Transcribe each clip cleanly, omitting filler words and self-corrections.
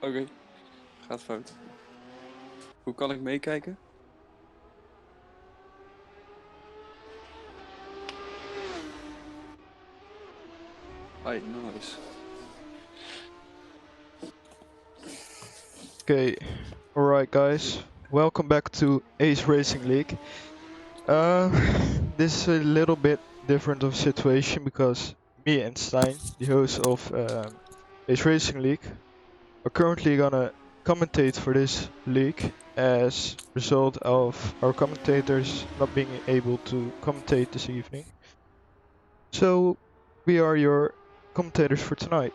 Oké, gaat fout. Hoe kan ik meekijken? Hi, nice. Okay, alright guys, welcome back to Ace Racing League. This is a little bit different of situation because me and Stein, the host of Ace Racing League, are currently gonna commentate for this league as result of our commentators not being able to commentate this evening. So we are your commentators for tonight.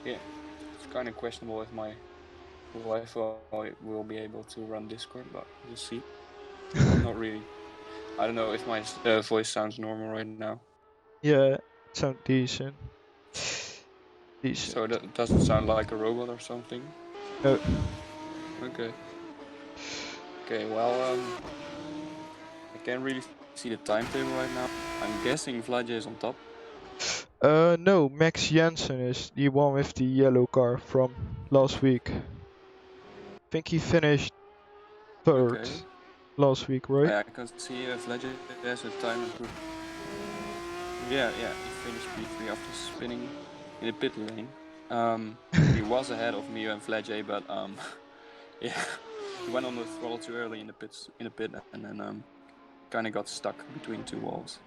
Yeah, it's kind of questionable if my wife will be able to run Discord, but we'll see. Not really. I don't know if my voice sounds normal right now. Yeah, it sounds decent. Decent. So that doesn't sound like a robot or something. No. Okay. Okay. Well, I can't really see the timetable right now. I'm guessing Vlaje is on top. No, Max Jensen is the one with the yellow car from last week. I think he finished third Okay. last week, right? Yeah, I can see Vlaje has a time improvement. Yeah, he finished P3 after spinning in the pit lane. He was ahead of me and Vlaje, but yeah, he went on the throttle too early in the pit, and then kind of got stuck between two walls.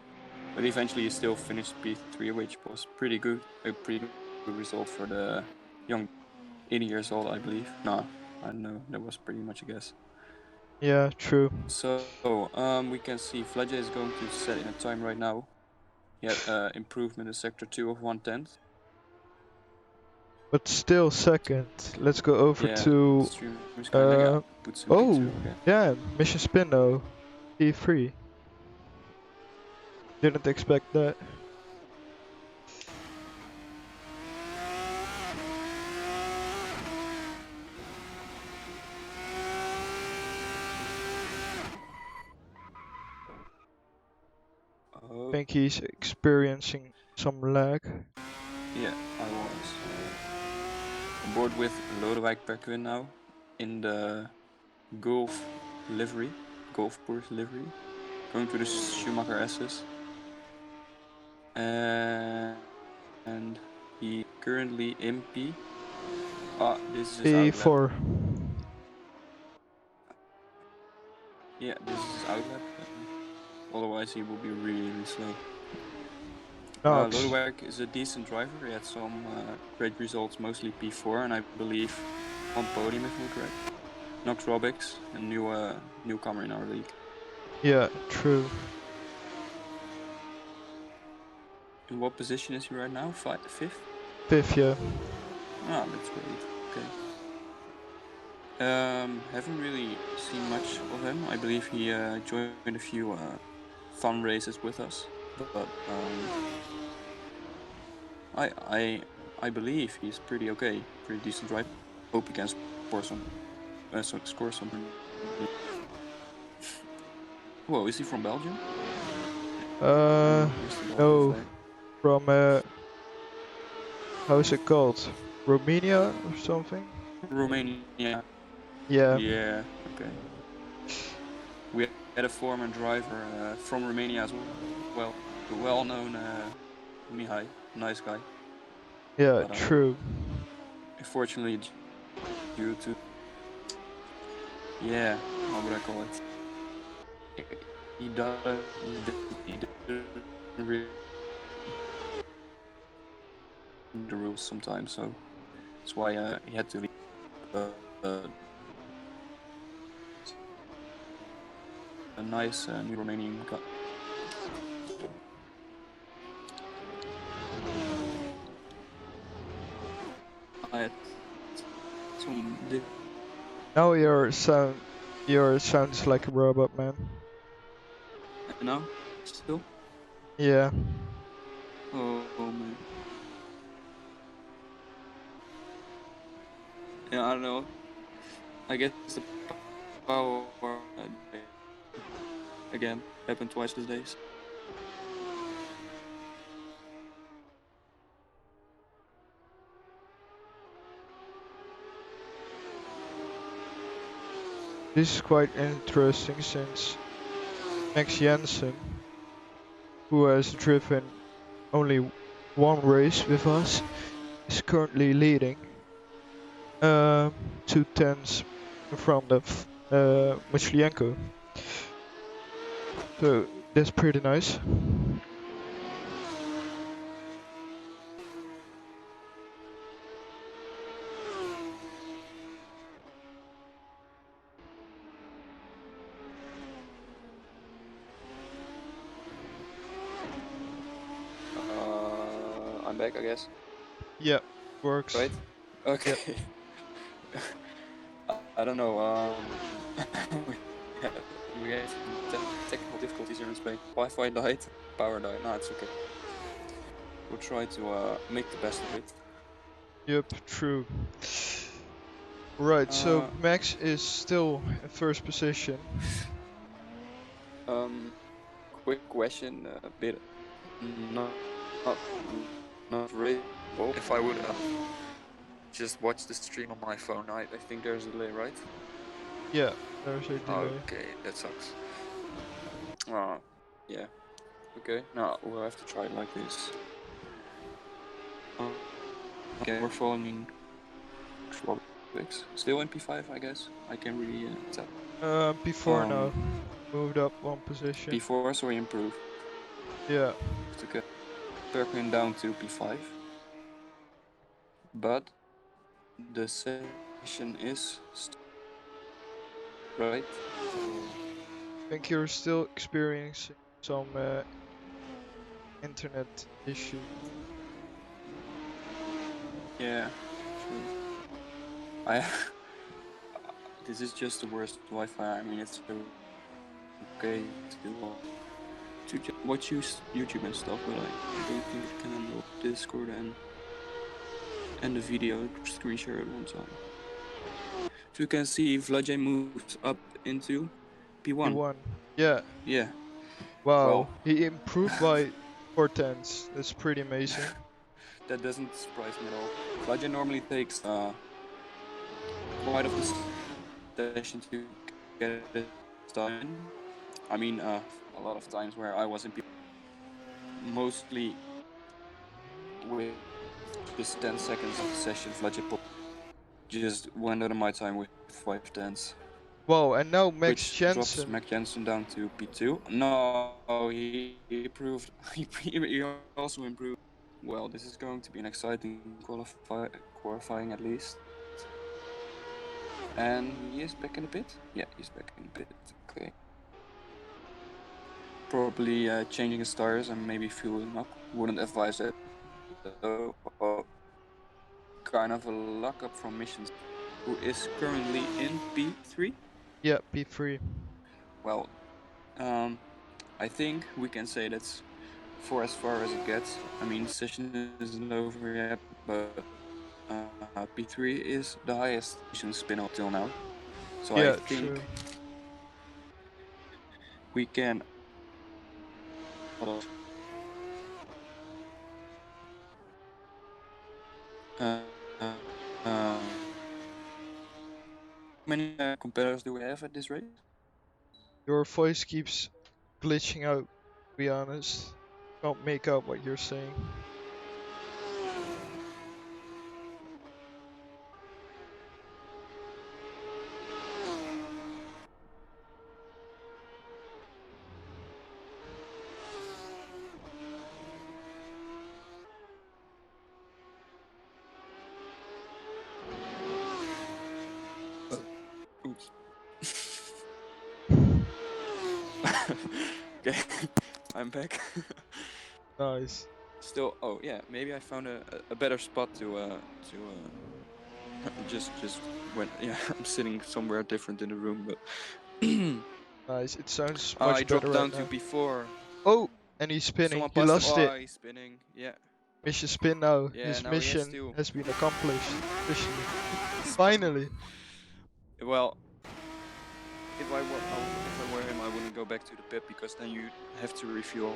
But eventually, he still finished P3, which was pretty good. A pretty good result for the young, 80 years old, I believe. No, I don't know. That was pretty much a guess. Yeah, true. So we can see Vlaje is going to set in a time right now. He had improvement in sector 2 of 1/10. But still second. Let's go over Yeah, to stream is kind of puts him P2 again. yeah, Mission Spin though. P3. Didn't expect that. Oh, I think he's experiencing some lag. yeah, I was on board with Lodewijk Perquin now in the Golf livery, Golf Porsche livery, going to the Schumacher S's. And he currently in P. This is his outlet. P4. Yeah, this is his outlet. Otherwise, he will be really slow. Knox. Lodewijk is a decent driver. He had some great results, mostly P4, and I believe on podium, if I'm correct. Knox Robics, a newcomer in our league. Yeah, true. In what position is he right now? Fifth? Fifth, yeah. Ah, that's great. Okay. Haven't really seen much of him. I believe he joined a few fun races with us, but I believe he's pretty okay, pretty decent driver. Hope he can score something. Whoa, is he from Belgium? No, from how's it called? Romania or something? Romania. Yeah. Yeah. Okay. We had a former driver from Romania as well. The well-known Mihai, nice guy. Yeah, But, true. Unfortunately, due to how would I call it? He didn't really the rules sometimes, so that's why he had to leave. A nice new Romanian guy. I had some. Now your sound is like a robot, man. Now, still. Yeah. Oh man. Yeah, I don't know. I guess the power again happened twice these days. This is quite interesting since Max Jensen, who has driven only one race with us, is currently leading 2 tenths in front of Macienko. So that's pretty nice. I'm back, I guess. Yeah, works. Right? Okay. Yep. I don't know. We had, we had some technical difficulties here in Spain. Wi-Fi died, power died. No, it's okay. We'll try to make the best of it. Yep, true. Right, so Max is still in first position. Quick question, a bit not not really. Well, if I would just watch the stream on my phone, I think there's a delay, right? Yeah, there's a delay. Okay, that sucks. Yeah. Okay, now we'll have to try it like this. Okay, we're following topics. Still in P5, I guess. I can really tell. P4 now. Moved up one position. P4, so we improve. Yeah. Okay. Perkin down to P5. But the session is right. I think you're still experiencing some internet issue. Yeah, true. This is just the worst Wi-Fi. I mean, it's okay to watch YouTube and stuff, but I don't think it can handle Discord and the video screen share at one time. So you can see Vlajay moves up into P1. P1. Yeah. Yeah. Wow. Well, he improved by 4 tenths. That's pretty amazing. That doesn't surprise me at all. Vlajay normally takes quite of the session to get it done. I mean, a lot of times where I was in mostly with just 10 seconds of the session, Vlajay just went out of my time with 5 tenths. Wow, and now Max which Jensen. drops Max Jensen down to P2. No, he improved. He also improved. Well, this is going to be an exciting qualifying at least. And he is back in the pit? Yeah, he's back in the pit. Okay. Probably changing his tires and maybe fueling up. Wouldn't advise it. So, kind of a lock up from Missions, who is currently in P3? Yeah, P3. Well, I think we can say that's for as far as it gets. I mean, session isn't over yet, but P3 is the highest session spin up till now. So yeah, I think true. we can. How many competitors do we have at this rate? Your voice keeps glitching out, to be honest. Can't make out what you're saying. Oops. Okay, I'm back. Nice. Still, oh yeah, maybe I found a better spot to just when yeah I'm sitting somewhere different in the room, but Nice. It sounds much I better dropped down right to now. P4. Oh, and he's spinning. Someone He passed him. lost Oh, it. he's spinning. Yeah. Mission spin now. Yeah, His now he has mission to. has been accomplished. Officially. Finally. Well, if I were him, I wouldn't go back to the pit because then you have to refuel.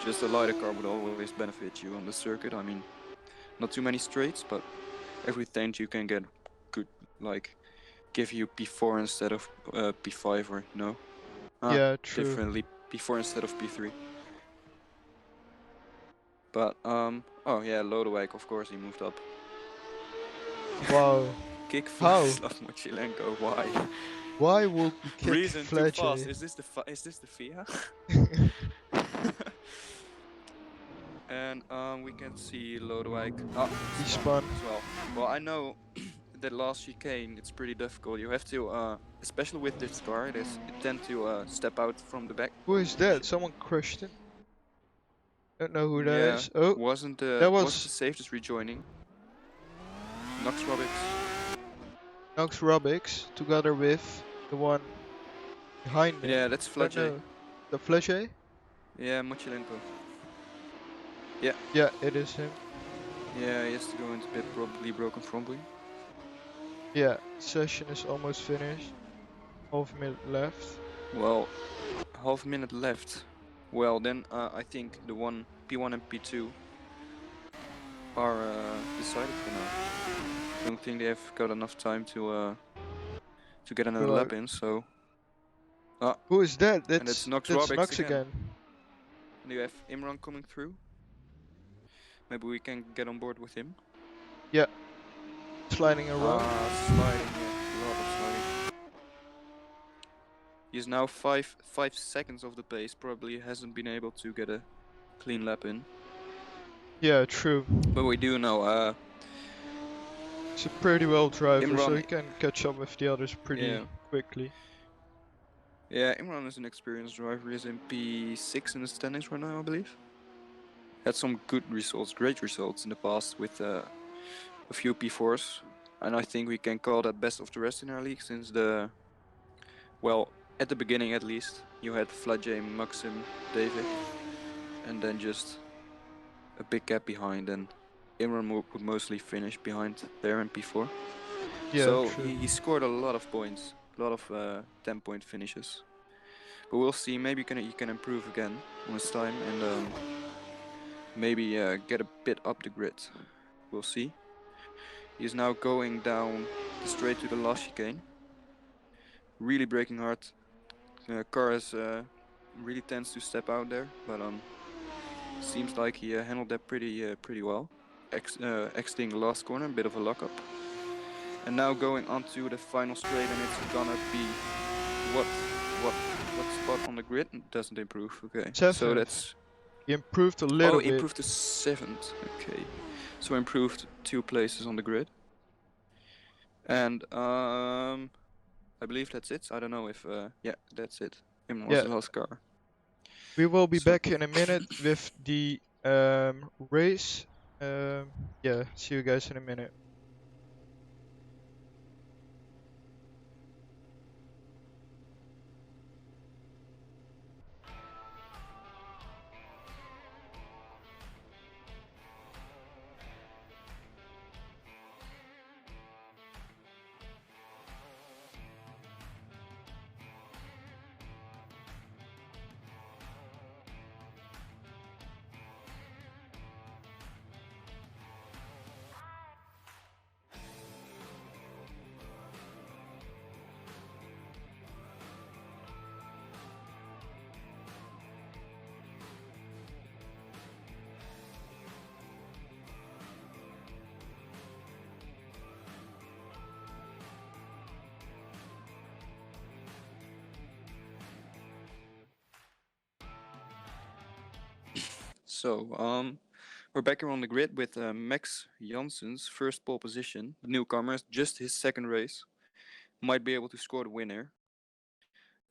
Just a lighter car would always benefit you on the circuit. I mean, not too many straights, but every tent you can get good, like give you P4 instead of P5 or no. Yeah, true. Differently P4 instead of P3. But oh yeah, Lodewijk, of course he moved up. Wow. Kick How? Vladislav Mochilenko. Why? Why would we kick Reason too fast. Fledge? Is this the FIA? And we can see Lodewijk. He spun spun. as well. Well, I know that last chicane it's pretty difficult. You have to, especially with this car, you tend to step out from the back. Who is that? Someone crushed it. Don't know who that is. Yeah, Oh, wasn't the that wasn't the was safest rejoining. Nox Robics. Nox Robix together with the one behind me. Yeah, that's Don't Fledge. know. The Fledge? Yeah, Mochilenko. Yeah. Yeah, it is him. Yeah, he has to go into pit, probably broken front wing. Yeah, session is almost finished. Half minute left. Well, half minute left. Well, then I think the P1 and P2 are decided for now. I don't think they have got enough time to get another lap in. So. Who is that? That's Nox again. And you have Imran coming through. Maybe we can get on board with him. Yeah. Sliding around. Sliding, yeah. Robert sliding. He's now 5 seconds off the pace. Probably hasn't been able to get a clean lap in. Yeah, true. But we do know. He's a pretty well driver, Imran, so he can catch up with the others pretty quickly. Yeah, Imran is an experienced driver. He's in P6 in the standings right now, I believe. Had some good results, great results in the past with a few P4s. And I think we can call that best of the rest in our league since well, at the beginning at least, you had Fladje, Maxim, David, and then just a big gap behind, and Imran would mostly finish behind there in P4. Yeah, so true. he scored a lot of points, a lot of 10-point finishes. But we'll see, maybe he can improve again on his time and maybe get a bit up the grid. We'll see. He's now going down straight to the last chicane. Really braking hard. Car is really tends to step out there, but seems like he handled that pretty well. Exiting the last corner, a bit of a lockup. And now going onto the final straight, and it's gonna be what spot on the grid? Doesn't improve. Okay. 7th. So that's. He improved a little bit. Oh, improved to 7th. Okay. So improved 2 places on the grid. And I believe that's it. I don't know if yeah, that's it. Imran was the last car. We will be back in a minute with the race. Yeah, see you guys in a minute. So we're back here on the grid with Max Jansen's first pole position. The newcomer, just his second race. Might be able to score the winner.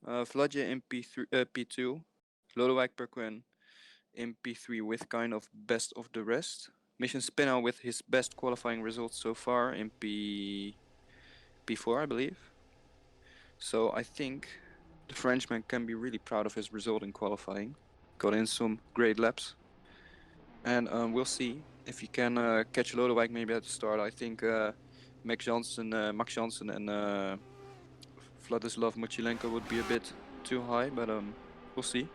Vladje in P2. Lodewijk Perquin in P3 with kind of best of the rest. Mission Spinel with his best qualifying results so far in P4, I believe. So I think the Frenchman can be really proud of his result in qualifying. Got in some great laps. And we'll see if he can catch Lodewijk maybe at the start. I think Max Jansen and Vladislav Mochilenko would be a bit too high, but we'll see.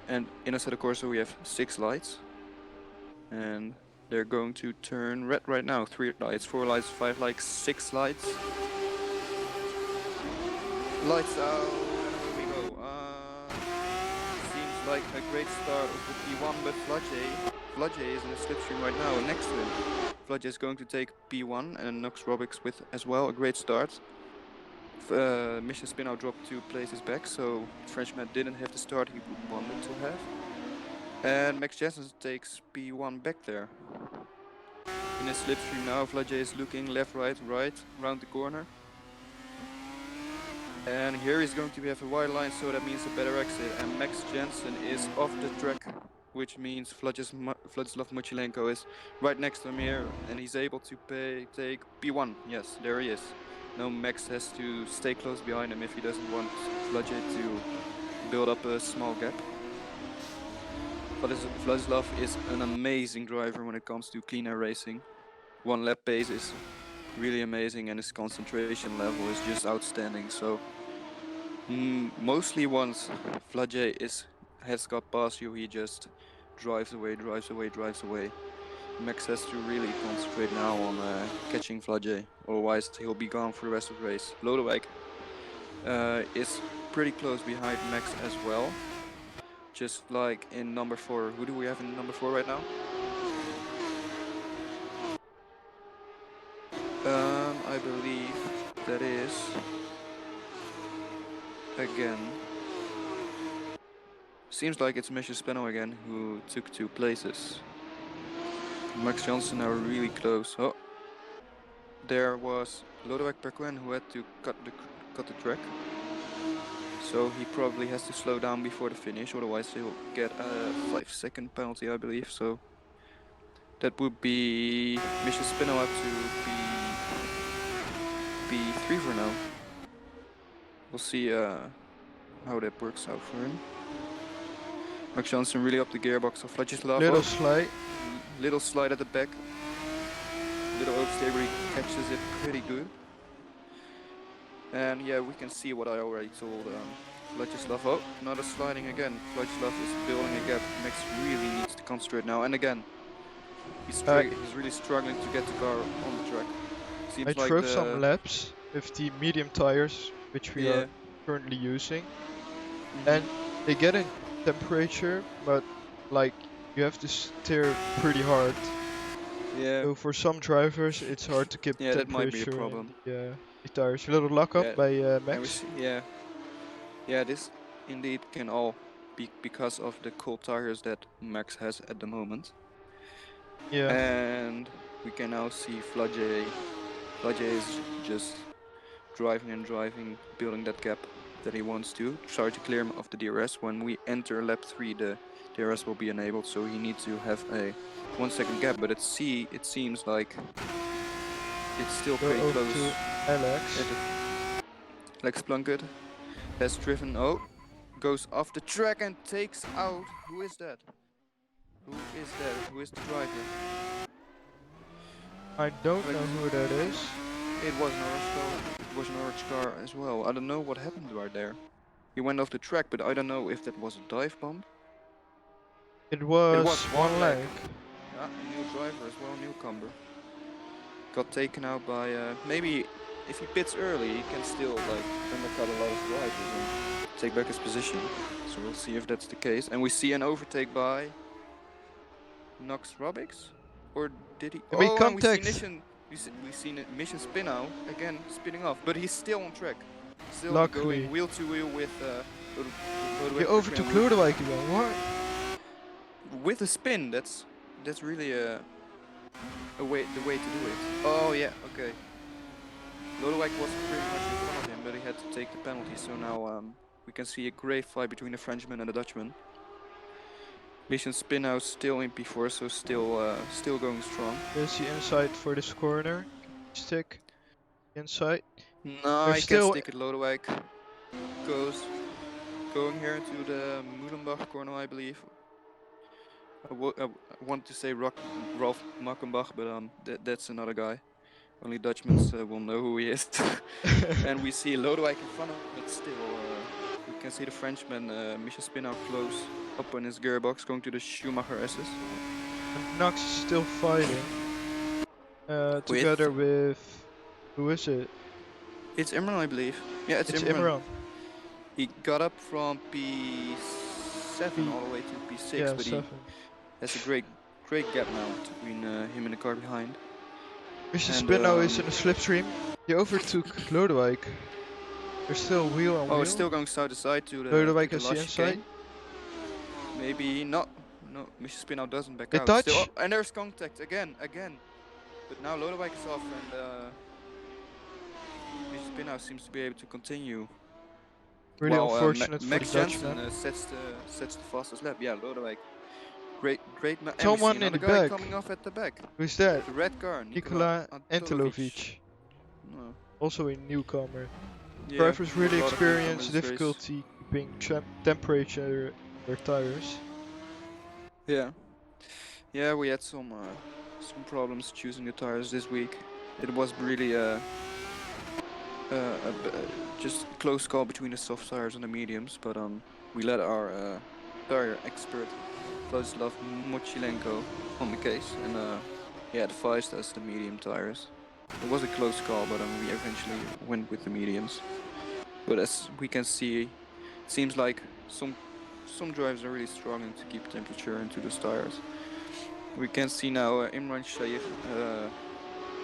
And in Assetto Corsa we have 6 lights. And they're going to turn red right now. 3 lights, 4 lights, 5 lights, 6 lights. Lights out, and away we go. Seems like a great start of the P1, but Vlaje is in a slipstream right now, next to him. Vlaje is going to take P1 and Nox Robics with as well, a great start. Mission Spinout dropped 2 places back, so Frenchman didn't have the start he wanted to have. And Max Jensen takes P1 back there. In a slipstream now, Vlaje is looking left, right, round the corner. And here he's going to have a wide line, so that means a better exit. And Max Jensen is off the track, which means Vladislav Mochilenko is right next to him here, and he's able to take P1. Yes, there he is. Now Max has to stay close behind him if he doesn't want Vlaje to build up a small gap. Vladislav is an amazing driver when it comes to clean air racing. 1 lap pace is really amazing, and his concentration level is just outstanding. So mostly once Vlaje has got past you, he just drives away. Max has to really concentrate now on catching Vlaje, otherwise he'll be gone for the rest of the race. Lodewijk is pretty close behind Max as well, just like in number 4. Who do we have in number 4 right now? I believe that is again. Seems like it's Misha Spino again who took 2 places. Max Johnson are really close. Oh, there was Lodewijk Perquin who had to cut the track. So he probably has to slow down before the finish, otherwise he'll get a 5-second penalty, I believe. So that would be Misha Spino up to P3 for now. We'll see how that works out for him. Max Johnson really up the gearbox of Vladislav. Little slide at the back. Little overstay where he catches it pretty good. And yeah, we can see what I already told Vladislav. Oh, another sliding again. Vladislav is building a gap. Max really needs to concentrate now. And again, he's really struggling to get the car on the track. Seems I like drove some laps with the medium tires, which we are currently using. And they get in temperature, but like you have to steer pretty hard. Yeah. So for some drivers, it's hard to keep temperature. That might be a problem. The tires. A little lock up by Max. Yeah, this indeed can all be because of the cold tires that Max has at the moment. Yeah. And we can now see Vlaje. Vlaje is just driving, building that gap that he wants to. Try to clear him of the DRS. When we enter lap 3, the DRS will be enabled, so he needs to have a 1-second gap. But it seems like it's still pretty close. To Alex. Lex Plunkett has driven. Oh, goes off the track and takes out. Who is that? Who is the driver? I don't know who that is. It was an orange car. It was an orange car as well. I don't know what happened right there. He went off the track, but I don't know if that was a dive bomb. It was one leg. Yeah, a new driver as well, newcomer. Got taken out by maybe if he pits early, he can still like undercut a lot of drivers and take back his position. So we'll see if that's the case. And we see an overtake by Nox Robics, or did he? We see Mission Spinout again spinning off, but he's still on track. Still going wheel to wheel with. He overtook Lodewijk again. What? With a spin, that's really the way to do it. Oh yeah, okay. Lodewijk was pretty much in front of him, but he had to take the penalty. So now we can see a great fight between the Frenchman and the Dutchman. Mission Spinout still in P4, so still going strong. There's the inside for this corner. Stick inside. No, I can't stick it. Lodewijk going here into the Muhlenbach corner, I believe. I want to say Rolf Mackenbach, but that's another guy. Only Dutchmen will know who he is. And we see Lodewijk in front of him, but still, we can see the Frenchman, Michel Spinout, close up on his gearbox, going to the Schumacher S's. And Nox is still fighting. Together with... Who is it? It's Imran, I believe. Yeah, it's Imran. He got up from P7 all the way to P6, Yeah, but 7. he has a great gap now between him and the car behind. Mr. And, Spinno is in a slipstream. He overtook Lodewijk. There's still wheel on Oh, wheel. it's still going side to side to the Lodewijk is the last inside. chicane. Maybe not. No, Mr. Spinno doesn't back They out. touch. Still, oh, and there's contact again. But now Lodewijk is off, and Mr. Spinno seems to be able to continue. Really While unfortunate for Max the Dutchman. Jansen sets the fastest lap. Yeah, Lodewijk. Great. And we see Someone in another the guy back. coming off at the back. Who's that? The red car, Nikola Antelovic. Antelovic. No. Also a newcomer. Yeah, Drivers really a lot of experience newcomers in this race. difficulty keeping temperature their tires. Yeah, we had some problems choosing the tires this week. It was really just a close call between the soft tires and the mediums, but we let our tire expert Vladislav Mochilenko on the case, and he advised us the medium tires. It was a close call, but we eventually went with the mediums. But as we can see, it seems like some drivers are really struggling to keep temperature into those tires. We can see now Imran Shaif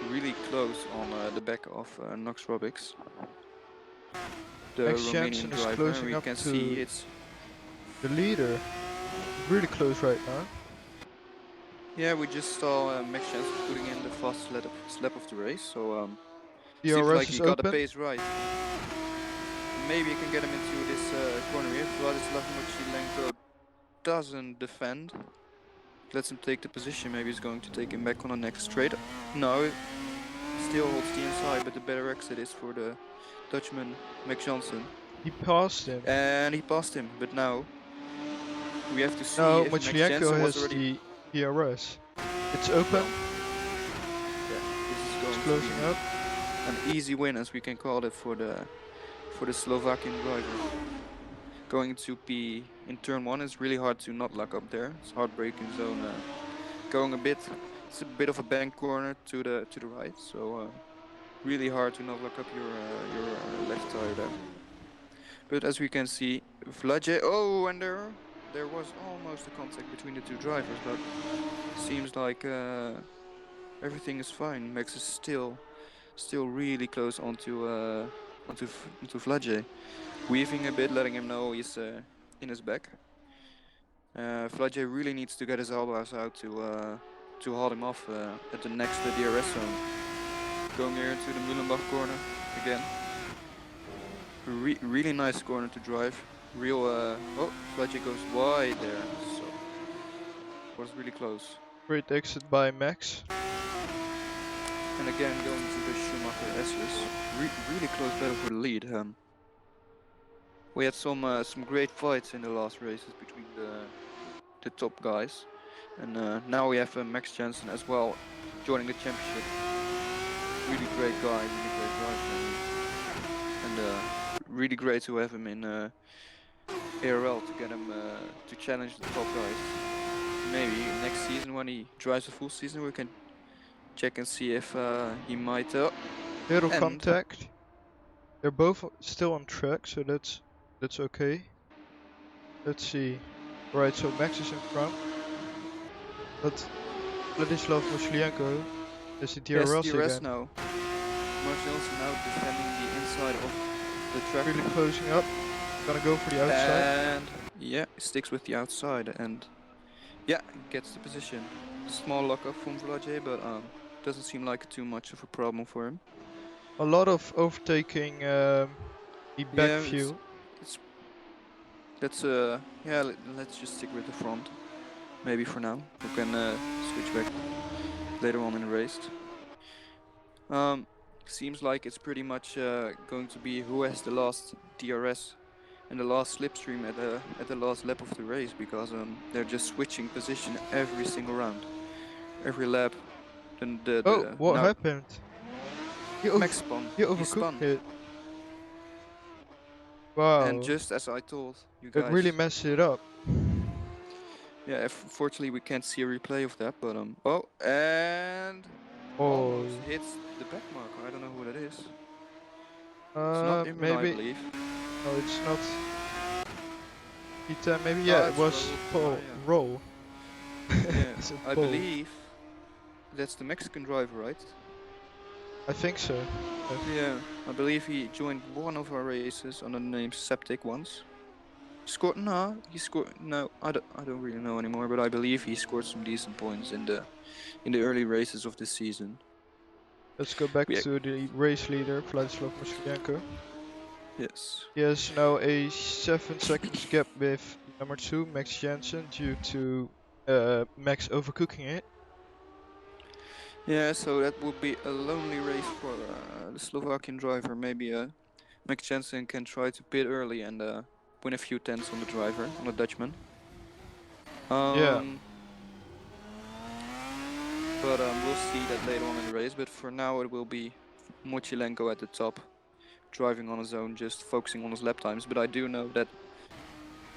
really close on the back of Nox Robics, the Max Romanian Jansen is driver. closing We up can to see it's the leader. Really close right now. yeah. We just saw Max Jansen putting in the fastest lap of the race, so The seems RS like he is got the open. pace right. Maybe he can get him into this corner here. Vladislav Mochilenko doesn't defend. Lets him take the position. Maybe he's going to take him back on the next straight. No, still holds the inside, but the better exit is for the Dutchman Max Jansen. He passed him. And he passed him, but now we have to see No, if Max Mochilenko Jansen was has already... the RS. It's open. Yeah, this is It's going to closing be up. an easy win, as we can call it, for the Slovakian driver. Going to be in turn 1 is really hard to not lock up there. It's hard braking zone. Going a bit, it's a bit of a bank corner to the right, so really hard to not lock up your left tire there. But as we can see, Vlaje, oh, and there was almost a contact between the two drivers, but seems like everything is fine. Max is still really close onto Vlaje, weaving a bit, letting him know he's in his back. Vlaje really needs to get his elbows out to hold him off at the next DRS zone. Going here into the Mühlenbach corner again. Really nice corner to drive. Real, oh, Vlaje goes wide there, so was really close. Great exit by Max. And again, going to the Schumacher SS. Really close battle for the lead. We had some great fights in the last races between the top guys, and now we have Max Jansen as well joining the championship. Really great guy, really great driver, and really great to have him in ARL to get him to challenge the top guys. Maybe next season when he drives a full season, we can check and see if he might. Little contact. They're both still on track, so that's okay. Let's see. Right, so Max is in front, but Vladislav Mochilenko is the DRS again. Now. Marcel's now defending the inside of the track. Really closing up. Gonna go for the outside. And yeah, sticks with the outside and yeah, gets the position. Small lockup from Vlaje, but doesn't seem like too much of a problem for him. A lot of overtaking the back view. Let's let's just stick with the front. Maybe for now. We can switch back later on in the race. Seems like it's pretty much going to be who has the last DRS and the last slipstream at the last lap of the race, because they're just switching position every single round, every lap. What happened? Max spun. He overcooked it. Wow. And just as I told you guys, it really messed it up. Yeah, fortunately we can't see a replay of that, but oh, and almost hits the back marker. I don't know who that is. It's not Imran, maybe. I believe. No, it's not P10. Maybe Ah, it it's was Raul Paul Correa. Roll. Yeah, Is it I Paul? believe that's the Mexican driver, right? I think so. Yes. Yeah, I believe he joined one of our races under the name Septic once. Scored? No, he scored. No, I don't really know anymore. But I believe he scored some decent points in the early races of this season. Let's go back Yeah. to the race leader, Vladislav Maslenko. Yes. He has now a 7 seconds gap with the number 2, Max Jensen, due to Max overcooking it. Yeah, so that would be a lonely race for the Slovakian driver. Maybe Max Jensen can try to pit early and win a few tenths on the driver, on the Dutchman. Yeah, But we'll see that later on in the race. But for now, it will be Mochilenko at the top, driving on his own, just focusing on his lap times. But I do know that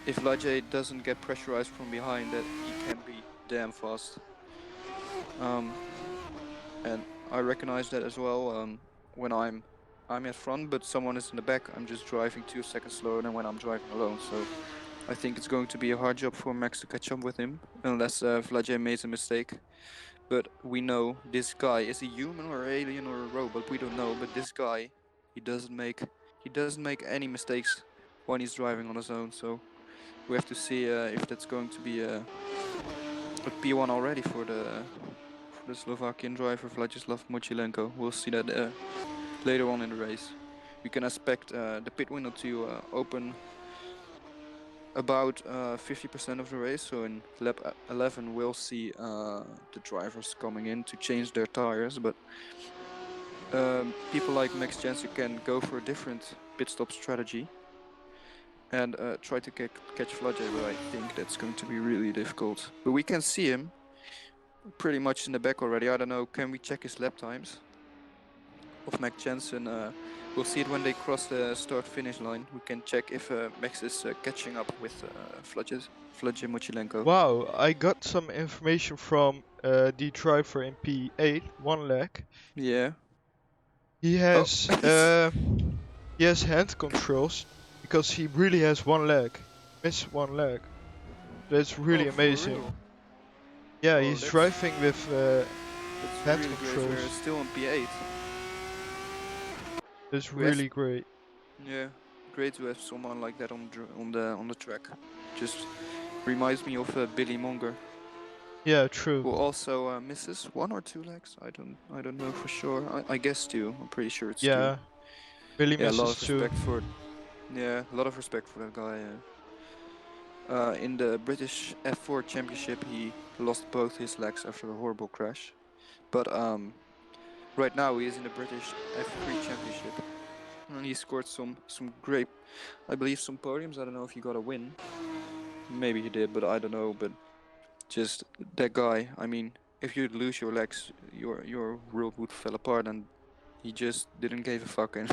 if Lajay doesn't get pressurized from behind, that he can be damn fast. And I recognize that as well when I'm at front, but someone is in the back. I'm just driving 2 seconds slower than when I'm driving alone. So I think it's going to be a hard job for Max to catch up with him, unless Vlajay makes a mistake. But we know this guy is a human or alien or a robot. We don't know. But this guy, he doesn't make any mistakes when he's driving on his own. So we have to see if that's going to be a P1 already for the Slovakian driver Vladislav Mochilenko. We'll see that later on in the race. We can expect the pit window to open about 50% of the race. So in lap 11, we'll see the drivers coming in to change their tires. But people like Max Jensen can go for a different pit stop strategy and try to catch Vlajay, but I think that's going to be really difficult. But we can see him pretty much in the back already. I don't know, can we check his lap times of Max Jensen? We'll see it when they cross the start-finish line. We can check if Max is catching up with Vlajay Mochilenko. wow, I got some information from the driver in P8, one leg. Yeah. He Oh, has hand controls because he really has one leg. Missed one leg. That's oh, really for amazing. real? Yeah, Oh, he's driving with that's hand really great. We're controls. still on P8. That's We have, really great. yeah, great to have someone like that on the track. Just reminds me of Billy Monger, Yeah, true. who also misses 1 or 2 legs. I don't know for sure. I guess 2. I'm pretty sure it's 2. Yeah, Billy Yeah, a lot misses of too. respect for. Yeah, a lot of respect for that guy. In the British F4 Championship, he lost both his legs after a horrible crash. But right now he is in the British F3 Championship, and he scored some great, I believe, some podiums. I don't know if he got a win. Maybe he did, but I don't know. But just that guy. I mean, if you lose your legs, your world would fall apart, and he just didn't give a fuck, and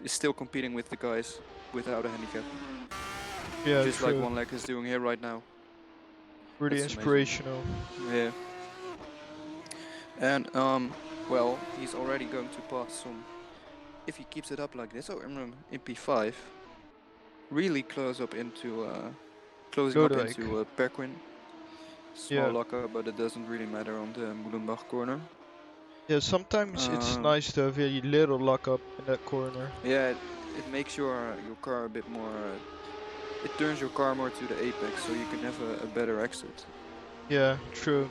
he's still competing with the guys without a handicap, Yeah, just like true. One Leg is doing here right now. Really That's amazing. inspirational. Yeah. And well, he's already going to pass some. If he keeps it up like this, oh, remember in P5, really closing up Lodewijk. into Perquin. Small Yeah. lockup, but it doesn't really matter on the Moelenbach corner. Yeah, sometimes it's Um, nice to have a little lockup in that corner. yeah, it makes your car a bit more. It turns your car more to the apex, so you can have a better exit. Yeah, true.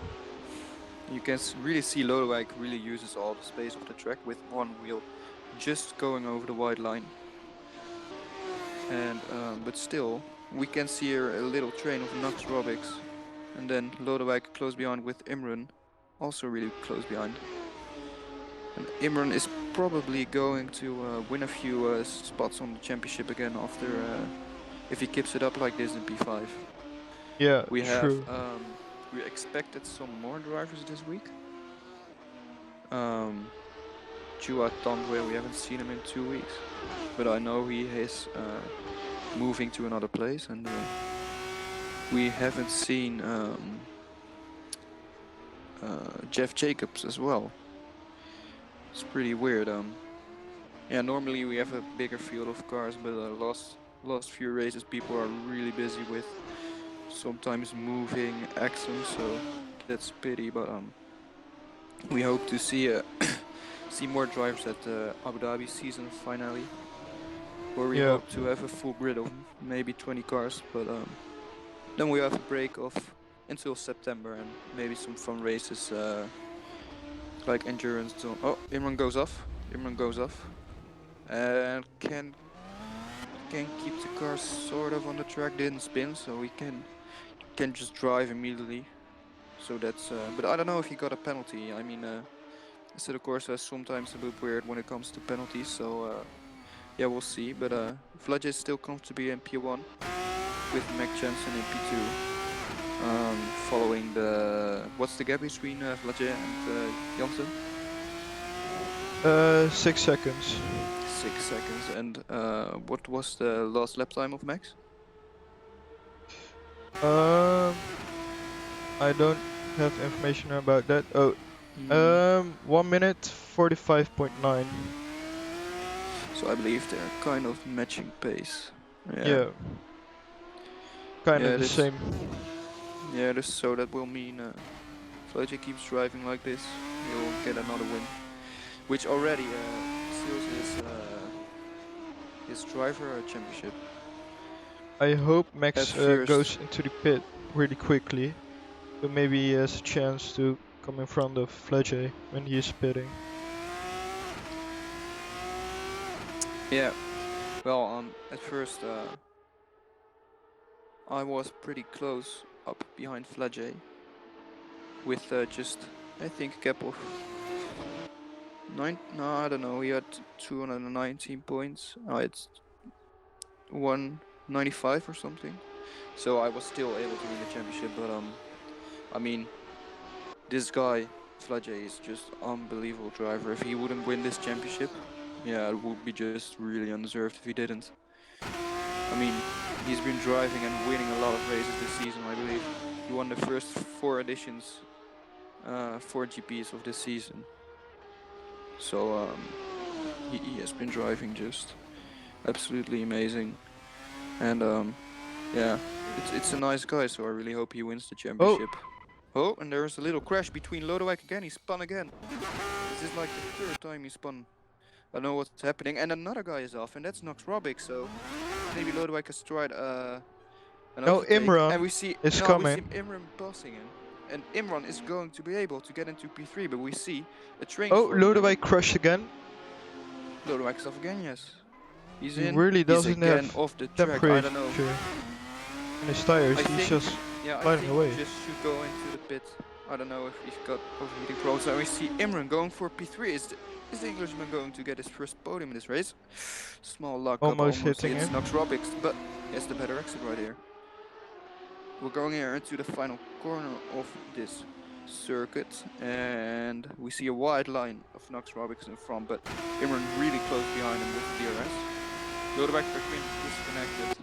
You can really see Lodewijk really uses all the space of the track with one wheel just going over the white line. And but still, we can see here a little train of Nax Robics, and then Lodewijk close behind with Imran, also really close behind. And Imran is probably going to win a few spots on the championship again after if he keeps it up like this in P5. Yeah, We have true. we expected some more drivers this week. Chua Tandwe, we haven't seen him in 2 weeks, but I know he is moving to another place, and we haven't seen Jeff Jacobs as well. It's pretty weird. Yeah, normally we have a bigger field of cars, but last few races people are really busy with sometimes moving axles, so that's a pity. But we hope to see see more drivers at the Abu Dhabi season finale, where we Yeah. hope to have a full grid of maybe 20 cars. But then we have a break of until September and maybe some fun races like endurance zone. Oh, Imran goes off. Imran goes off, and can keep the car sort of on the track. Didn't spin, so we can just drive immediately. So that's. But I don't know if he got a penalty. I mean, Assetto Corsa is sometimes a bit weird when it comes to penalties. So yeah, we'll see. But Vlad is still comfortably in P1 with Mac Jensen in P2. Following the what's the gap between Vlad and Jansen? 6 seconds. 6 seconds. And what was the last lap time of Max? I don't have information about that. Oh, 1 minute 45.9. So I believe they're kind of matching pace. Yeah. Kind Yeah, of the same. Yeah, so that will mean Floje keeps driving like this, he'll get another win, which already seals his driver championship. I hope Max At first. goes into the pit really quickly, so maybe he has a chance to come in front of Fletcher when he is pitting. Yeah, well, at first I was pretty close up behind Fledge with just, I think, a gap of 9, no, I don't know, he had 219 points, I had 195 or something, so I was still able to win the championship. But I mean, this guy Fledge is just unbelievable driver. If he wouldn't win this championship, yeah, it would be just really undeserved if he didn't. I mean, he's been driving and winning a lot of races this season, I believe. He won the first 4 editions, 4 GPs of this season. So he has been driving just absolutely amazing. And yeah, it's a nice guy, so I really hope he wins the championship. Oh, and there's a little crash between Lodewijk again. He spun again. This is like the 3rd time he spun. I don't know what's happening. And another guy is off, and that's Nox Robic. So maybe Lodewijk has tried an overtake. Imran and we see coming. We see Imran passing him. And Imran is going to be able to get into P3, but we see a train. Oh, Lodewijk crashed again. Lodewijk is off again, yes. He's he in. really doesn't He's again have off the track. I don't know. In his tires, he's just sliding away. He just should go into the pit. I don't know if he's got overheating problems. And we see Imran going for P3. Is the Englishman going to get his first podium in this race? Small luck. Almost hitting him. Nox Robic, but he has the better exit right here. We're going here into the final corner of this circuit, and we see a wide line of Nox Robic in front, but Imran really close behind him with the DRS. Lodewijk between disconnected.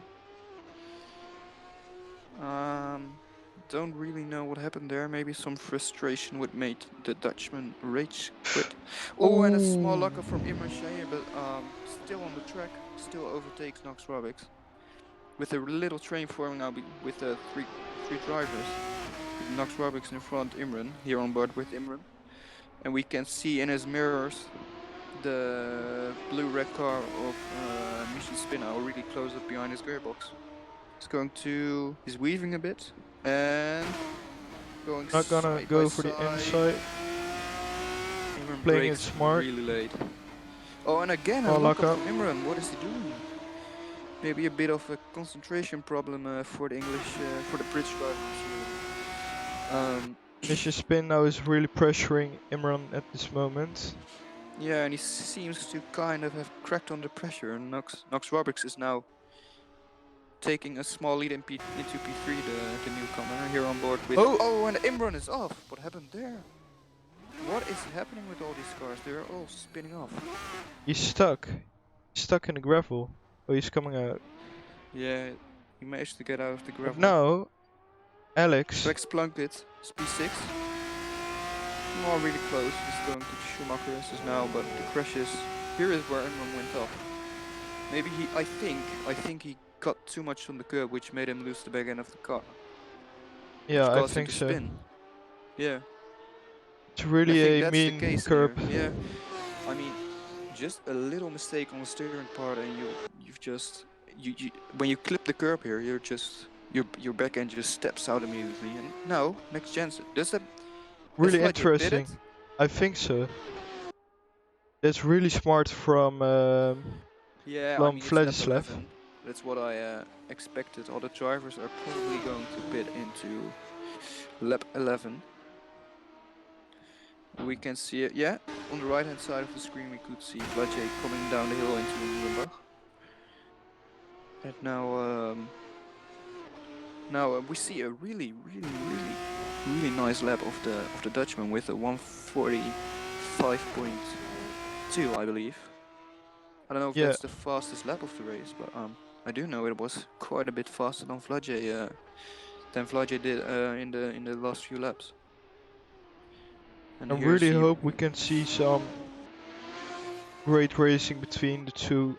Don't really know what happened there. Maybe some frustration would made the Dutchman rage quit. Oh, and a small lockup from Imran Shahir, but still on the track, still overtakes Nox Robic. With a little train forming now with three drivers. Nox Robic in front, Imran, here on board with Imran. And we can see in his mirrors the blue red car of Mission Spinner really close up behind his gearbox. He's weaving a bit and going not gonna go for the inside. Playing it smart. Really late. Oh, and again a lock-up from Imran. What is he doing? Maybe a bit of a concentration problem for the English, for the British drivers. Mission Spin now is really pressuring Imran at this moment. Yeah, and he seems to kind of have cracked under pressure. And Nox Robic is now taking a small lead into P3, the newcomer here on board with. Oh, and Imran is off. What happened there? What is happening with all these cars? They're all spinning off. He's stuck. He's stuck in the gravel. Oh, he's coming out. Yeah, he managed to get out of the gravel. But now, Alex Plunkett, P6. Not really close. He's going to Schumacher as now, but the crashes. Here is where Imran went off. Maybe I think he cut too much on the curb, which made him lose the back end of the car. Yeah, Which I caused him think to so. spin. Yeah. It's I really think a that's the mean case curb. here. Yeah. I mean, just a little mistake on the steering part, and you've just you when you clip the curb here, you're just your back end just steps out immediately. And now, next chance, has Really Fledge pitted? interesting. I think so. That's really smart from Yeah, I mean it's lap Vladislav. 11. That's what I expected. All the drivers are probably going to pit into lap 11. We can see it. Yeah, on the right hand side of the screen we could see Fledge coming down the hill into Nürburgring. And now we see a really nice lap of the Dutchman with a 1:45.2, I believe. I don't know if Yeah, that's the fastest lap of the race, but I do know it was quite a bit faster than Fledge did in the last few laps. And I here's really he. hope we can see some great racing between the two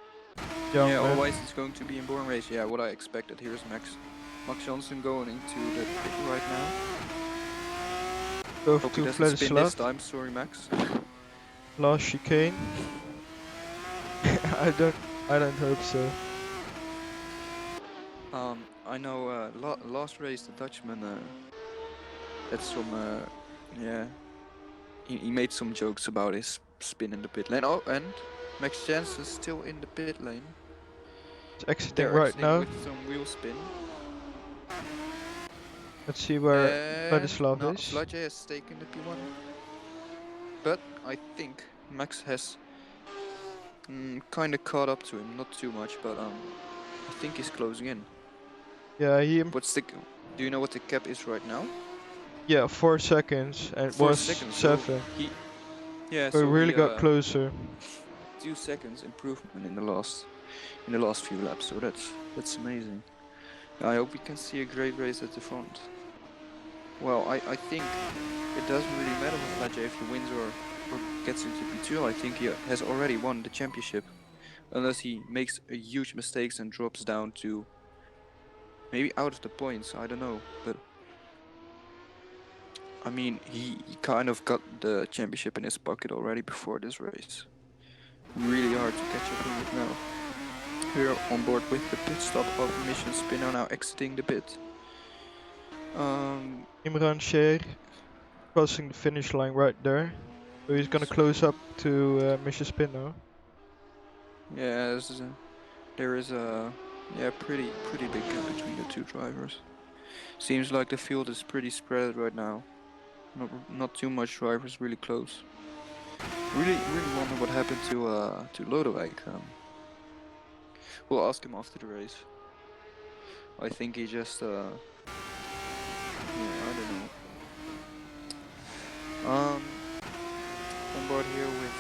young Yeah, men. otherwise it's going to be a boring race. Yeah, what I expected. Here's Max Johnson going into the pit right now. Over Hope he to doesn't spin this Vladislav. time. Sorry, Max. Last chicane. I don't hope so. I know. Last race the Dutchman. That's some. Yeah. He made some jokes about his spin in the pit lane. Oh, and Max Jansen still in the pit lane. It's exiting They're right exiting now. with some wheel spin. Let's see where Vladislav No, is. Fledge has taken the P1. But I think Max has kind of caught up to him. Not too much, but I think he's closing in. Yeah, Do you know what the cap is right now? yeah, 4 seconds, and it 4 was seconds. 7. So So so we really he got closer. 2 seconds improvement in the last few laps. So that's amazing. I hope we can see a great race at the front. Well, I think it doesn't really matter for Fletcher if he wins or gets into P2. I think he has already won the championship, unless he makes a huge mistakes and drops down to maybe out of the points. I don't know, but I mean he kind of got the championship in his pocket already before this race. Really hard to catch up with now. We're on board with the pit stop of Mission Spinner now exiting the pit. Imran Sher crossing the finish line right there. So he's gonna close up to Mr. Spin now. Yeah, there is a pretty big gap between the two drivers. Seems like the field is pretty spread right now. Not too much drivers really close. Really wonder what happened to Lodewijk. We'll ask him after the race. I think he just I don't know. On board here with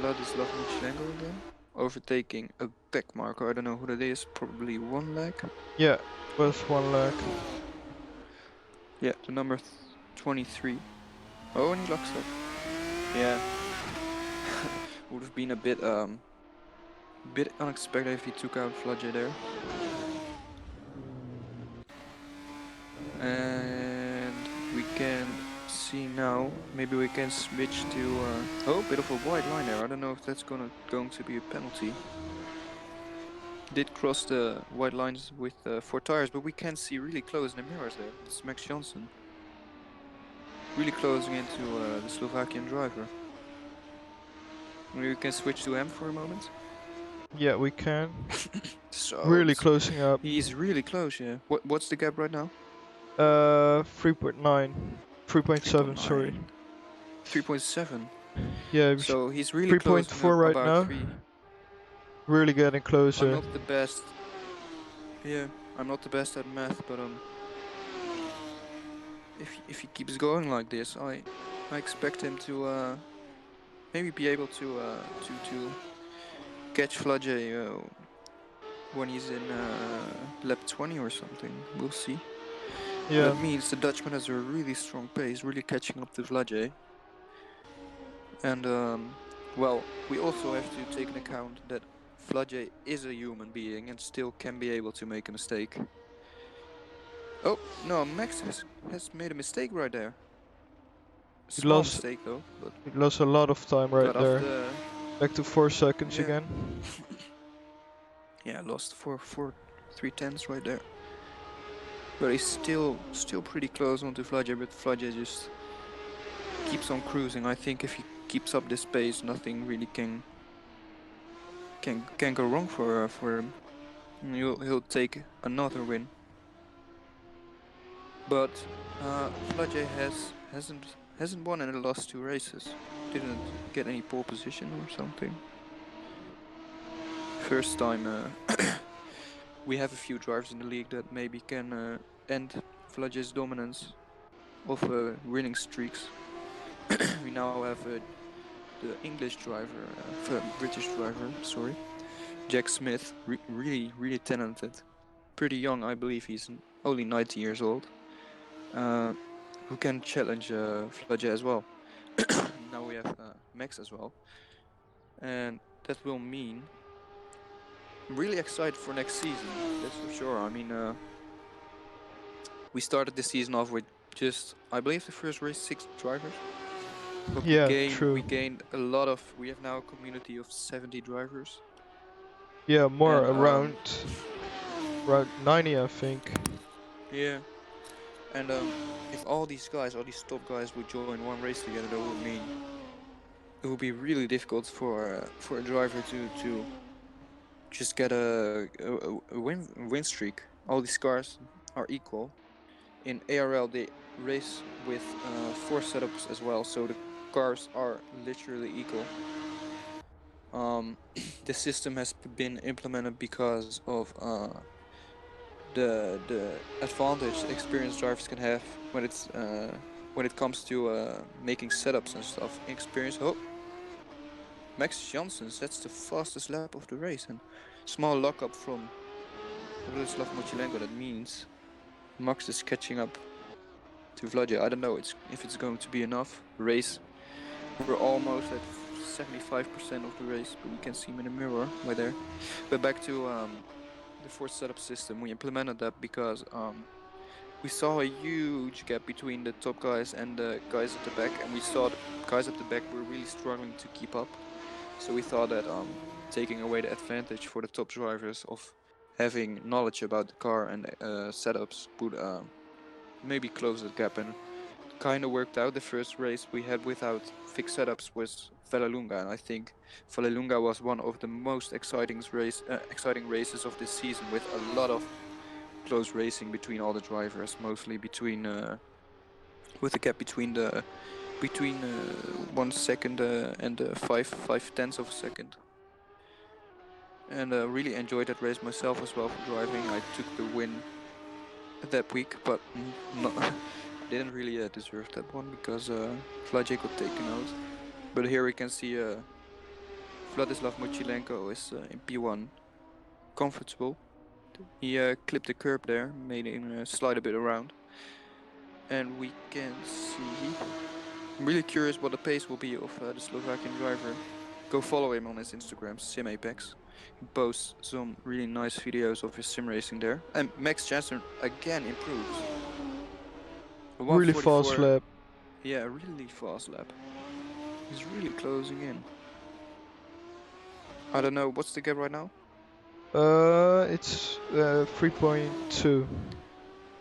Vladislav Michelenko again, overtaking a back marker. I don't know who that is. Probably one leg. Yeah, was 1 leg. Yeah, the number 23. Oh, and he locks up. Yeah. Would have been a bit unexpected if he took out Fladje there. And we can see now, maybe we can switch to oh, bit of a wide line there. I don't know if that's going to be a penalty. Did cross the white lines with 4 tires, but we can see really close in the mirrors there. It's Max Johnson. Really closing into the Slovakian driver. Maybe we can switch to him for a moment. Yeah, we can. So Really closing up. He's really close, yeah. What's the gap right now? 3.9. 3.7, sorry. 3.7. Yeah, So he's really close. 3.4 right about now. 3. Really getting closer. I'm not the best. Yeah, I'm not the best at math, but if he keeps going like this, I expect him to maybe be able to catch Fladje when he's in lap 20 or something. We'll see. Yeah. That means the Dutchman has a really strong pace, really catching up to Fladje. And well, we also have to take into account that Flage is a human being and still can be able to make a mistake. Oh, no, Max has made a mistake right there. He Small lost mistake though, but he lost a lot of time right got off there. the... Back to 4 seconds Yeah. again. Yeah, lost 3/10 right there. But he's still pretty close onto Flage, but Flage just keeps on cruising. I think if he keeps up this pace, nothing really can go wrong for him. He'll take another win. But Flage hasn't won in the last 2 races. Didn't get any pole position or something. First time we have a few drivers in the league that maybe can end Flage's dominance of winning streaks. We now have the English driver, British driver, sorry, Jack Smith, really talented. Pretty young, I believe he's only 19 years old. Who can challenge Flage as well. Now we have Max as well. And that will mean I'm really excited for next season, that's for sure. I mean, we started the season off with just, I believe the first race 6 drivers. But Yeah, we true. gained a lot of, we have now a community of 70 drivers. Yeah, more And, around 90, I think. Yeah. And if all these guys, all these top guys would join one race together, that would mean it would be really difficult for a driver to just get a win streak. All these cars are equal. In ARL, they race with 4 setups as well, so the cars are literally equal. The system has been implemented because of the advantage experienced drivers can have when it comes to making setups and stuff. Experience. Oh, Max Janssens, that's the fastest lap of the race, and small lockup from Vladislav Mochilenko. That means Max is catching up to Vlad. I don't know if it's going to be enough. Race, we're almost at 75% of the race, but you can see him in the mirror right there. But back to the 4 setup system, we implemented that because we saw a huge gap between the top guys and the guys at the back, and we saw the guys at the back were really struggling to keep up. So we thought that taking away the advantage for the top drivers of having knowledge about the car and setups would maybe close that gap, and kind of worked out. The first race we had without fixed setups was Vallelunga, and I think Vallelunga was one of the most exciting races of this season, with a lot of close racing between all the drivers, mostly between with a gap between 1 second and 5/10 of a second. And really enjoyed that race myself as well for driving. I took the win that week, but I didn't really deserve that one because Vladic got taken out. But here we can see Vladislav Mochilenko is in P1, comfortable. He clipped the curb there, made him slide a bit around. And we can see, I'm really curious what the pace will be of the Slovakian driver. Go follow him on his Instagram, SimApex. He posts some really nice videos of his sim racing there. And Max Janssen again improves. Really fast lap. Yeah, a really fast lap. He's really closing in. I don't know, what's the gap right now? It's 3.2.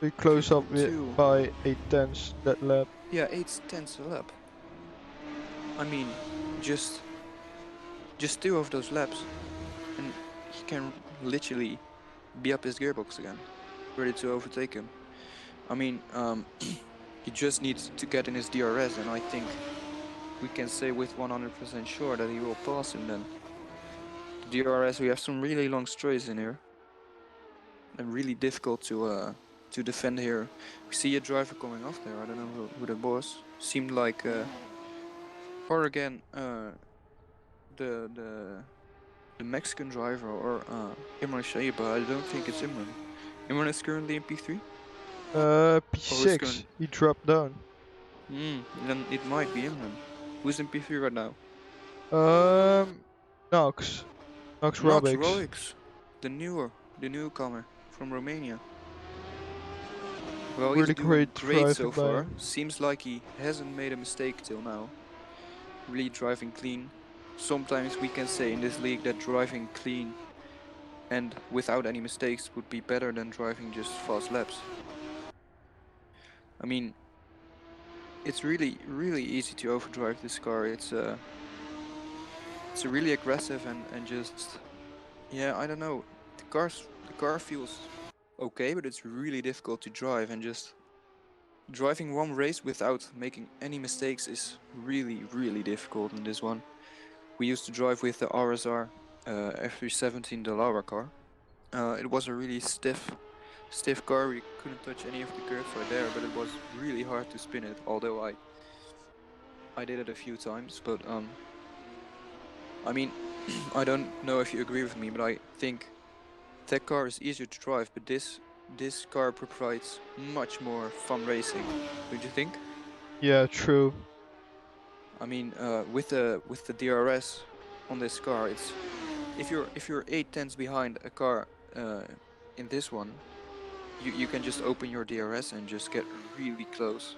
We close up by 8/10 that lap. Yeah, 8/10 a lap. I mean, just 2 of those laps, and he can literally be up his gearbox again, ready to overtake him. I mean, he just needs to get in his DRS, and I think we can say with 100% sure that he will pass him then. The DRS, we have some really long straights in here, and really difficult to defend here. We see a driver coming off there. I don't know who that was. Seemed like, or again, the Mexican driver, or Imran Shaiba. I don't think it's Imran. Imran is currently in P3. P6. He dropped down. Then it might be Imran. Who's in P3 right now? Nox. Max Max Robics. Roix, the newcomer from Romania. Well, Really he's doing great great so driving by far. him. Seems like he hasn't made a mistake till now. Really driving clean. Sometimes we can say in this league that driving clean and without any mistakes would be better than driving just fast laps. I mean, it's really easy to overdrive this car. It's a really aggressive and just, yeah, I don't know. The car feels okay, but it's really difficult to drive, and just driving one race without making any mistakes is really difficult in this one. We used to drive with the RSR F317, the Laura car. It was a really stiff car. We couldn't touch any of the curves right there, but it was really hard to spin it. Although I did it a few times, but I mean, I don't know if you agree with me, but I think that car is easier to drive, but this car provides much more fun racing. Don't you think? Yeah, true. I mean, with the DRS on this car, it's if you're 8 tenths behind a car in this one, you can just open your DRS and just get really close.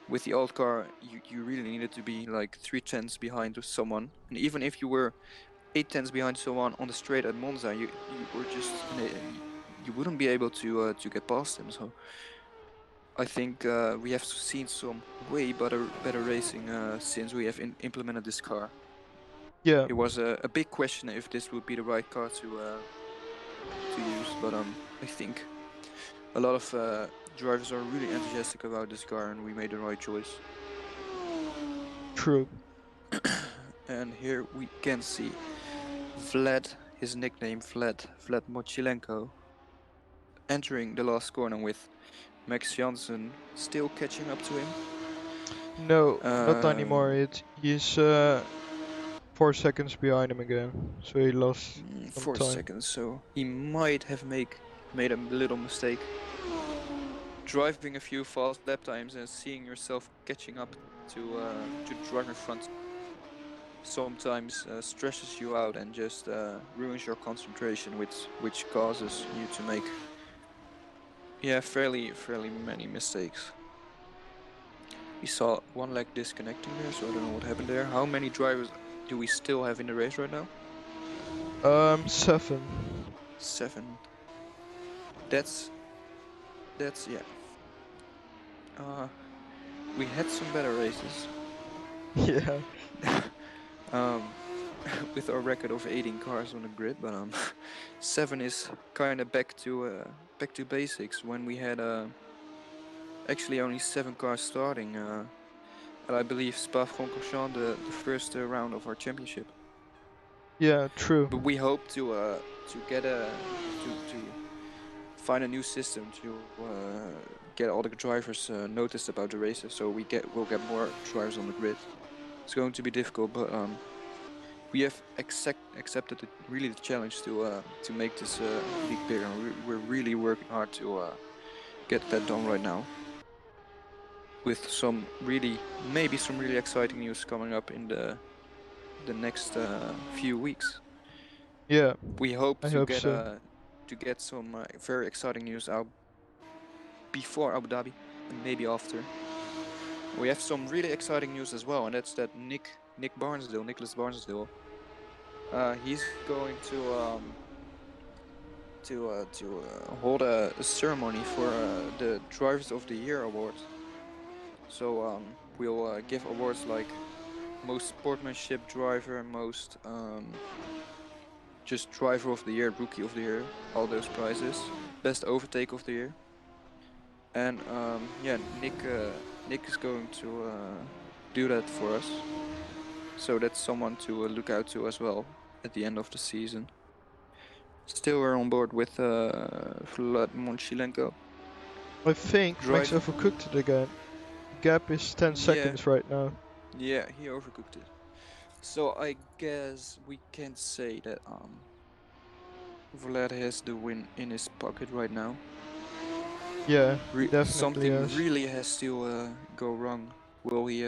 With the old car, you really needed to be like 3 tenths behind someone, and even if you were 8 tenths behind someone on the straight at Monza, you were just you wouldn't be able to get past them. So I think we have seen some way better racing since we have implemented this car. Yeah. It was a big question if this would be the right car to use, but I think a lot of drivers are really enthusiastic about this car, and we made the right choice. True. And here we can see Vlad, his nickname Vlad Mochilenko, entering the last corner with Max Jansen still catching up to him. No, not anymore. He's 4 seconds behind him again, so he lost some 4 time. seconds, so he might have made a little mistake. Driving a few fast lap times and seeing yourself catching up to the driver in front sometimes stresses you out and just ruins your concentration, which causes you to make fairly many mistakes. We saw one leg disconnecting there, so I don't know what happened there. How many drivers do we still have in the race right now? 7. 7. That's yeah. We had some better races. Yeah. With our record of 18 cars on the grid, but 7 is kind of back to basics when we had actually only 7 cars starting. And I believe Spa-Francorchamps the first round of our championship. Yeah, true. But we hope to get to find a new system to get all the drivers noticed about the races, so we'll get more drivers on the grid. It's going to be difficult, but we have accepted the challenge to make this league bigger. We're really working hard to get that done right now. With maybe some really exciting news coming up in the next few weeks. Yeah. We hope I to hope so. get some very exciting news out before Abu Dhabi and maybe after. We have some really exciting news as well, and that's that Nicholas Barnesdale, he's going to hold a ceremony for the Drivers of the Year award. So we'll give awards like most sportsmanship driver, most just driver of the year, rookie of the year, all those prizes, best overtake of the year. And yeah, Nick is going to do that for us. So that's someone to look out to as well at the end of the season. Still, we're on board with Vlad Mochilenko. I think Max Driving. overcooked it again. Gap is 10 Yeah, seconds right now. yeah, he overcooked it. So I guess we can say that Vlad has the win in his pocket right now. Yeah, he definitely Something has. really has to go wrong. Will he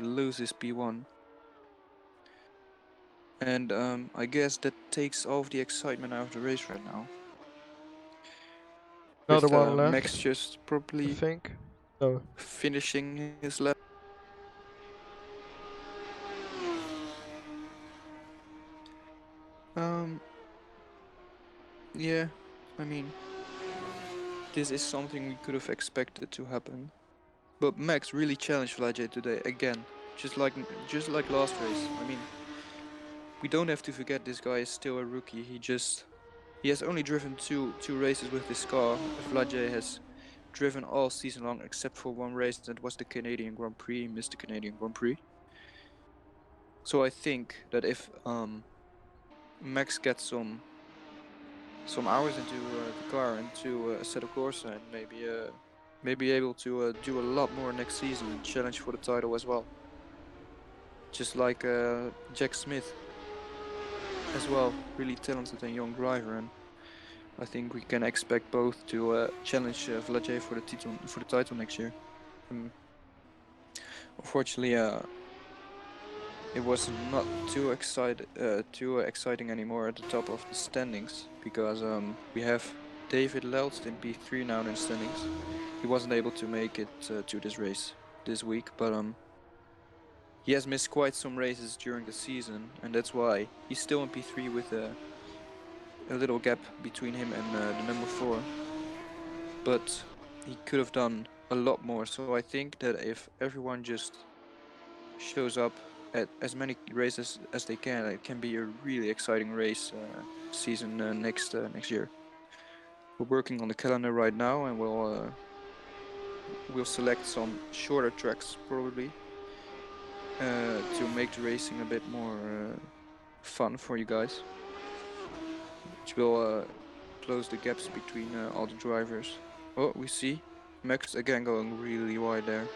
lose his P1? And I guess that takes all of the excitement out of the race right now. Another With one Max left, just I probably think. No. finishing his lap. Yeah, I mean, this is something we could have expected to happen. But Max really challenged Vlajay today again, just like last race. I mean, we don't have to forget this guy is still a rookie. He has only driven two races with this car. Vlajay has driven all season long except for one race, that was the Canadian Grand Prix. He missed the Canadian Grand Prix. So I think that if Max gets some hours into the car, into Assetto Corsa, and maybe able to do a lot more next season and challenge for the title as well. Just like Jack Smith as well, really talented and young driver, and I think we can expect both to challenge Vlajay for the title next year. Unfortunately, it was not too exciting anymore at the top of the standings, because we have David Lelst in P3 now in the standings. He wasn't able to make it to this race this week, but he has missed quite some races during the season, and that's why he's still in P3 with a little gap between him and the number 4. But he could have done a lot more, so I think that if everyone just shows up at as many races as they can, it can be a really exciting race season next year. We're working on the calendar right now, and we'll select some shorter tracks probably to make the racing a bit more fun for you guys, which will close the gaps between all the drivers. Oh, we see Max again going really wide there.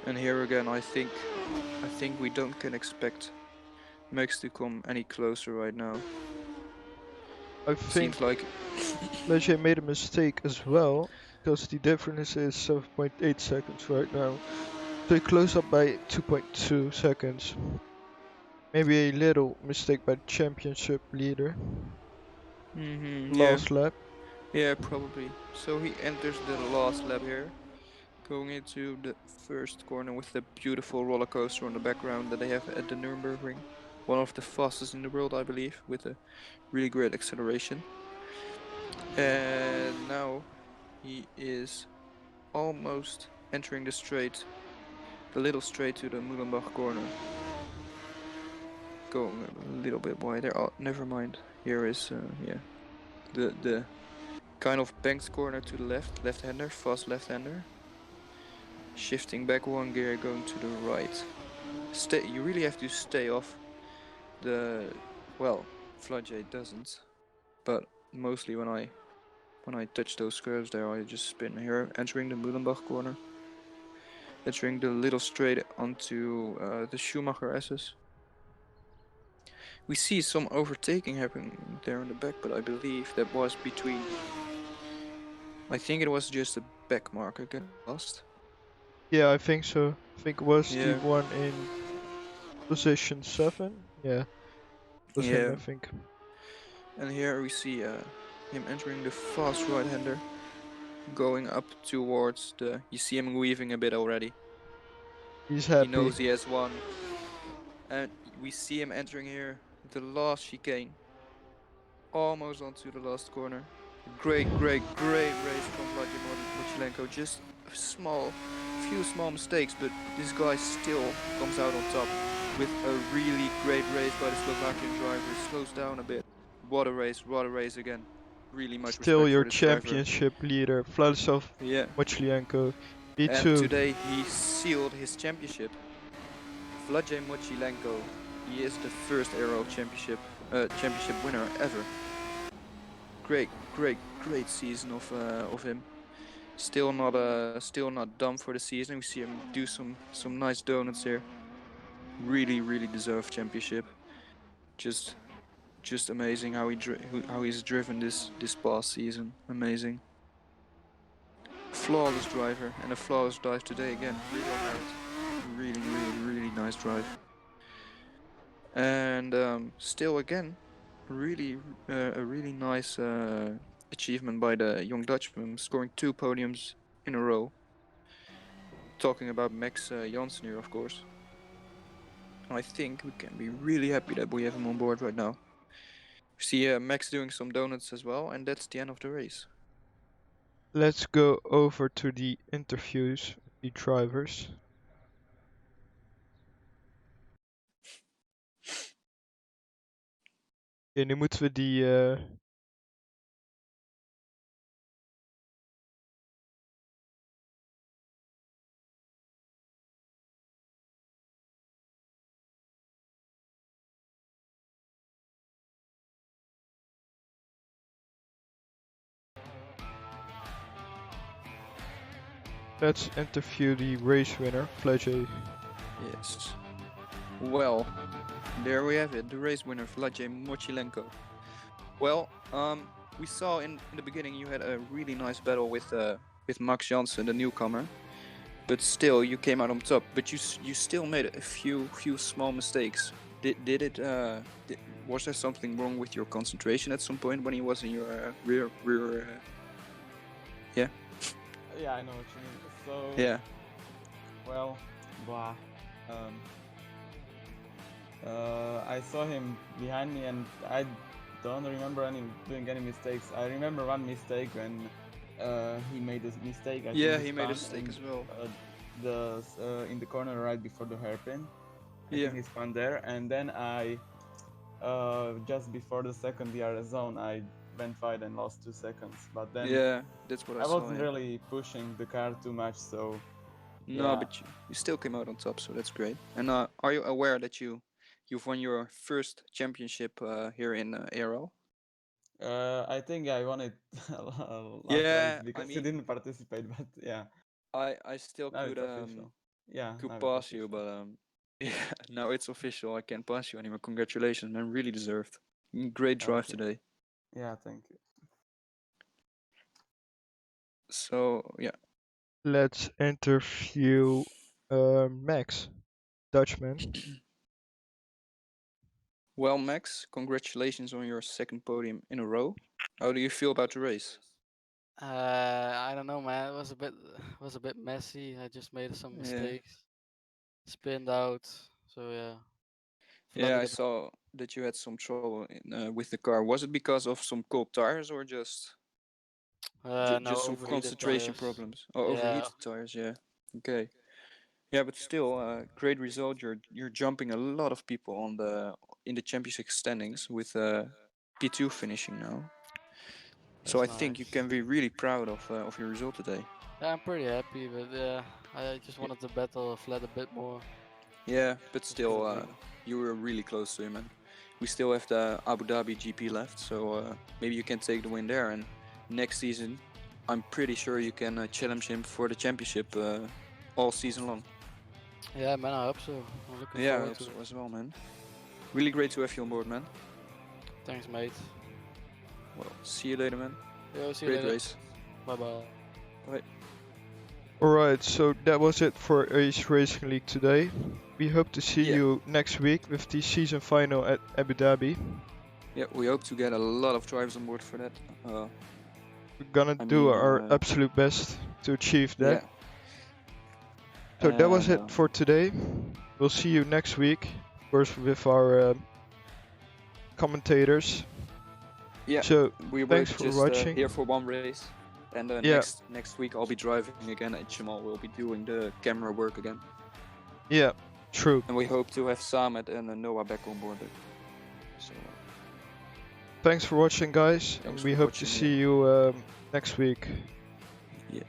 And here again, I think we can expect Max to come any closer right now. I Seems think like Leger made a mistake as well, because the difference is 7.8 seconds right now. So he closed up by 2.2 seconds. Maybe a little mistake by the championship leader. yeah, Last lap. yeah, probably. So he enters the last lap here, going into the first corner with the beautiful roller coaster on the background that they have at the Nürburgring. One of the fastest in the world, I believe, with a really great acceleration. And now he is almost entering the little straight to the Muhlenbach corner. Going a little bit wider. Oh, never mind. Here is yeah, the kind of Banks corner to the left-hander, fast left-hander. Shifting back one gear, going to the right. You really have to stay off the. Well, Floodjay doesn't, but mostly when I touch those curves there, I just spin here, entering the Muhlenbach corner, entering the little straight onto the Schumacher S's. We see some overtaking happening there in the back, but I believe that was between. I think it was just a back marker get lost. Yeah, I think so. I think it was the Yeah, one in position 7. Yeah, was him, yeah. I think. And here we see him entering the fast right-hander, going up towards the. You see him weaving a bit already. He's He happy. knows he has won, and we see him entering here the last chicane, almost onto the last corner. Great race from Vladimir Mochilenko. Just few small mistakes, but this guy still comes out on top with a really great race by the Slovakian driver. Slows down a bit. What a race again. Really much Still respect your for this driver. championship leader, Vladislav Yeah. Mochlienko. And B2. today he sealed his championship. Vladimir Mochilenko. He is the first Aero championship winner ever. Great season of him. Still not done for the season. We see him do some nice donuts here. Really deserved championship. Just amazing how he's driven this past season. Amazing. Flawless driver, and a flawless drive today again. Really well merit. Really nice drive. And still again, really a really nice achievement by the young Dutchman, scoring 2 podiums in a row. Talking about Max Janssen here, of course. I think we can be really happy that we have him on board right now. We see Max doing some donuts as well, and that's the end of the race. Let's go over to the interviews with the drivers. Ja, nu moeten we die... Let's interview the race winner, Fledge. Yes. Well, there we have it, the race winner, Vladimir Mochilenko. Well, we saw in the beginning you had a really nice battle with Max Janssen, the newcomer. But still, you came out on top. But you still made a few small mistakes. Was there something wrong with your concentration at some point when he was in your rear? Yeah. Yeah, I know what you mean. So Yeah. well, blah. I saw him behind me, and I don't remember doing any mistakes. I remember one mistake when he made a mistake. Yeah, he made a mistake as well. In the corner right before the hairpin. I Yeah. think he spun there, and then I just before the second DRS zone, I went wide and lost 2 seconds. But then Yeah, that's what I saw. wasn't really pushing the car too much, so No, yeah. but you still came out on top, so that's great. And are you aware that you've won your first championship here in Aero? I think I won it last Yeah, race because I you mean, didn't participate, but yeah, I still now could it's official. Yeah, could now pass it's you, official. but yeah, now it's official. I can't pass you anymore. Congratulations, man! Really deserved. Great drive Okay. today. Yeah, thank you. So yeah, Let's interview Max, Dutchman. well, Max, congratulations on your second podium in a row. How do you feel about the race? I don't know, man. It was a bit messy. I just made some Yeah. mistakes, spinned out. So yeah. Yeah, I flooded it. saw that you had some trouble with the car. Was it because of some cold tires or just No, just some overheated concentration tires. problems? Oh, Yeah. overheated tires. Yeah. Okay. Yeah, but still, great result. You're jumping a lot of people in the championship standings with P2 finishing now. So I That's think you nice. can be really proud of your result today. Yeah, I'm pretty happy, but I just wanted to battle Fled a bit more. Yeah, but Just still, couldn't win. you were really close to him, man. We still have the Abu Dhabi GP left, so maybe you can take the win there. And next season, I'm pretty sure you can challenge him for the championship all season long. Yeah, man, I hope so. I'm looking Yeah, I forward hope to so it. as well, man. Really great to have you on board, man. Thanks, mate. Well, see you later, man. Yo, see you Great later. race. Bye bye. Bye. Alright, so that was it for Ace Racing League today. We hope to see you next week with the season final at Abu Dhabi. Yeah, we hope to get a lot of drivers on board for that. We're gonna do our absolute best to achieve that. Yeah. So that was it for today. We'll see you next week, of course, with our commentators. Yeah. So we thanks were for just watching. here for one race, and Yeah. next week I'll be driving again, and Jamal will be doing the camera work again. Yeah, true. And we hope to have Samet and Noah back on board. So Thanks for watching, guys. Thanks We for hope to watching, see you next week. yeah.